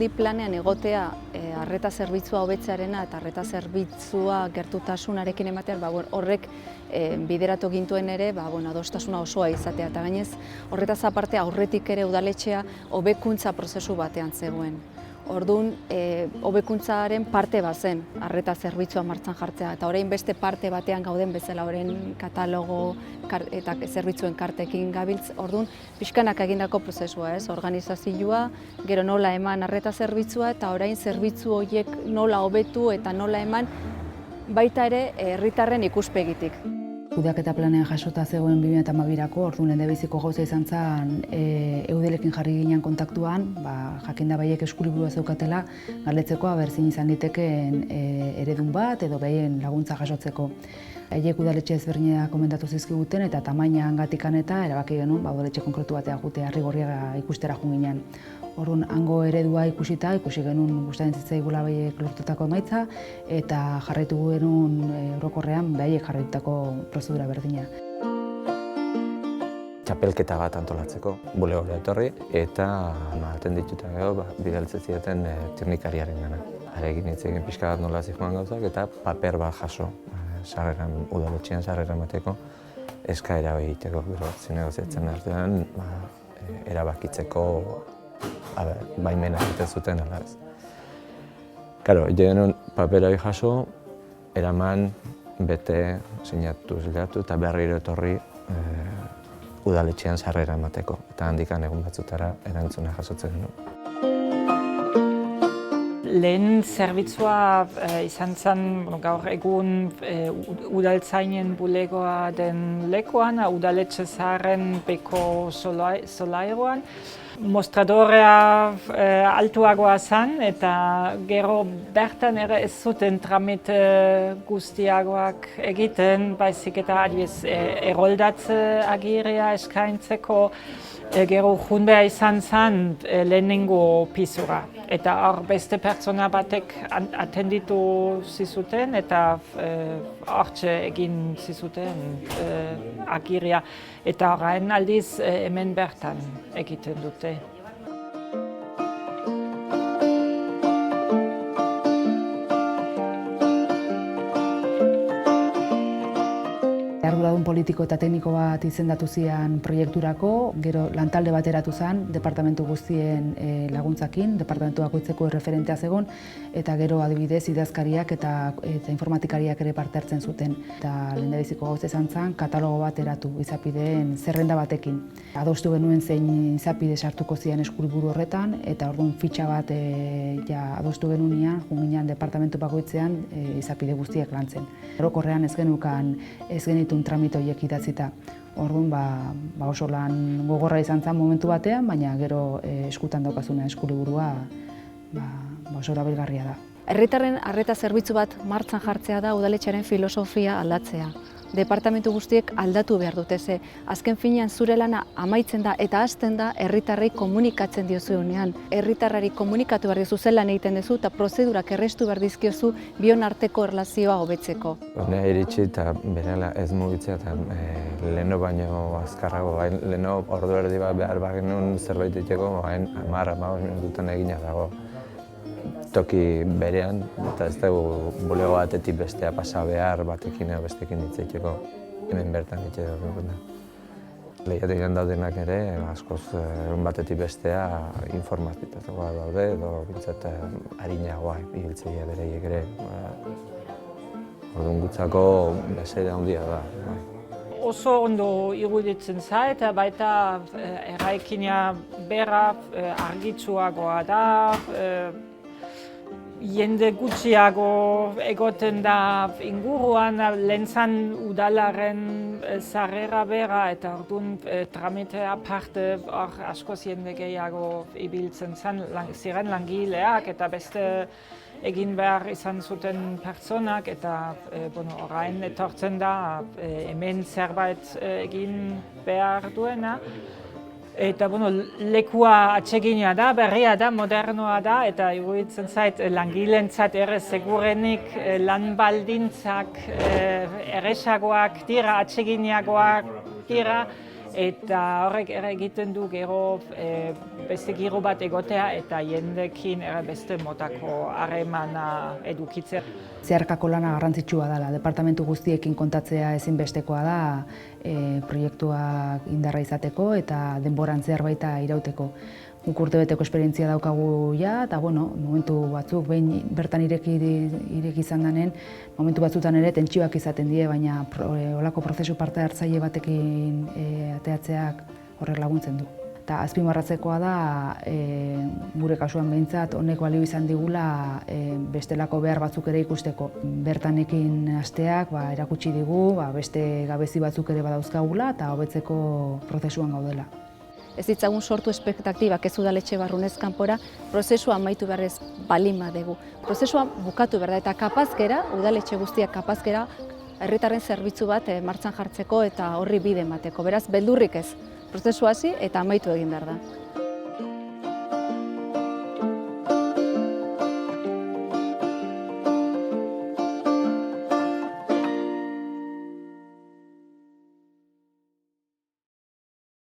emanaldi planean egotea arreta zerbitzua hobetzearena eta arreta zerbitzua gertutasunarekin ematean, horrek bideratu gintuen ere adostasuna osoa izatea. Eta gainez, horretaz aparte aurretik ere udaletxea hobekuntza prozesu batean zegoen. Orduan, hobekuntzaren parte bazen arreta zerbitzua martxan jartzea, eta orain beste parte batean gauden bezala, orain katalogo eta zerbitzuen kartekin gabiltz. Orduan, pixkanak egindako prozesua, organizazioa, gero nola eman arreta zerbitzua, eta orain zerbitzu horiek nola hobetu eta nola eman baita ere herritarren ikuspegitik. Kudeaketa planean jasota zegoen 2012ko, orduan lehendabiziko gauza izan zen Eudelekin jarri ginen kontaktuan, jakinda baiek eskuriburua zeukatela, galdetzeko zin izan litekeen eredun bat edo behien laguntza jasotzeko. Haiek udaletxe ezberdinak komentatu zizkiguten eta tamainagatik eta erabaki genuen udaletxe konkretu batean jute Arrigorriaga ikustera joan ginen. Orduan, hango eredua ikusi genuen gustatzen zitzaigula baiek lortutako emaitza eta jarraitu genuen orokorrean baiek jarraitutako prozedura berdina. Txapelketa bat antolatzeko, bulegora etorri eta atendituta gero bidaltzen zieten teknikariaren gana. Harekin hitz egin pixka bat nola zijoan gauzak eta paper bat jaso udaletxean sarrera emateko eskaera egiteko. Zinegoziatzen artean erabakitzeko baimena egiten zuten ala ez. Karo, genuen papera jaso, eraman, bete, sinatu eta berriro etorri udaletxean sarrera emateko. Eta handikan egun batzutara erantzuna jasotzen genuen. Lehen zerbitzua izan zen gaur egun udaltzainen bulegoa den lekuan, udaletxe zaharren beko solairuan. Mostradorea altuagoa zen eta gero bertan ere ez zuten tramite guztiagoak egiten, baizik eta adibidez eroldatze agiria eskaintzeko gero joan behar izan zen lehenengo pisura. Eta hor beste pertsona batek atenditu zizuten eta hortxe egin zizuten agiria. Eta orain aldiz hemen bertan egiten dute. Arduradun politiko eta tekniko bat izendatu zian proiekturako, gero lantalde bat eratu zen, departamentu guztien laguntzakin, departamentu bakoitzeko erreferentea zegoen, eta gero adibidez idazkariak eta informatikariak ere parte hartzen zuten. Eta lehendabiziko gauza izan zen, katalogo bat eratu izapideen zerrenda batekin. Adostu genuen zein izapide sartuko zian eskuriburu horretan, eta orduan fitxa bat adostu genuenean, junginan departamentu bakoitzean izapide guztiak lantzen. Orokorrean ez genitun tramite horiek idatzita. Orduan oso lan gogorra izan zen momentu batean, baina gero eskutan daukazuna eskuliburua oso erabilgarria da. Herritarren arreta zerbitzu bat martxan jartzea da udaletxearen filosofia aldatzea. Departamentu guztiek aldatu behar dute ze. Azken finean zure lana amaitzen da eta hasten da herritarrei komunikatzen diozuenean. Herritarrari komunikatu behar diozu zelan egiten duzu eta prozedurak errestu behar dizkiozu bion arteko erlazioa hobetzeko. Honea iritsi eta berela ez mugitzea eta leheno baino azkarrago. Leheno ordu erdi bat behar bagenuen zerbait egiteko, 10-15 minututan egina dago. Toki berean, eta ez dugu bulego batetik bestea pasa behar batekin edo bestekin hitz egiteko hemen bertan hitz egiteko. Lehiategian daudenak ere, askoz batetik bestea informatitakoa daude edo bintzat arinagoa ibiltzeia bereiek ere. Orduan gutzako bezera handia da. Oso ondo iruditzen zait, eta baita eraikina bera argitsuagoa da, jende gutxiago egoten da inguruan, lehentzan udalaren sarrera bera eta orduan tramite aparte askoz jende gehiago ibiltzen ziren langileak eta beste egin behar izan zuten pertsonak eta orain etortzen da hemen zerbait egin behar duena. Eta lekua atsegina da, berria da, modernoa da, eta iruditzen zait langileentzat ere segurenik lan baldintzak erresagoak dira, atseginagoak dira, eta horrek ere egiten du gero beste giro bat egotea eta jendekin ere beste motako harremana edukitzea. Zeharkako lana garrantzitsua dela, departamentu guztiekin kontatzea ezinbestekoa da proiektuak indarra izateko eta denboran zehar baita irauteko. Guk urtebeteko esperientzia daukagu ja, eta momentu batzuk behin bertan ireki izan denen, momentu batzutan ere tentsioak izaten die, baina olako prozesu parte hartzaile batekin ateatzeak horrek laguntzen du. Eta azpimarratzekoa da, gure kasuan behintzat, honek balio izan digula bestelako behar batzuk ere ikusteko. Bertanekin hasteak erakutsi digu, beste gabezi batzuk ere badauzkagula eta hobetzeko prozesuan gaudela. Ez ditzagun sortu espektaktibak ez udaletxe barrunez kanpora, prozesua amaitu beharrez balin badegu. Prozesua bukatu behar da eta kapazkera, udaletxe guztiak kapazkera, herritarren zerbitzu bat martxan jartzeko eta horri bide emateko. Beraz, beldurrik ez, prozesua hasi eta amaitu egin behar da.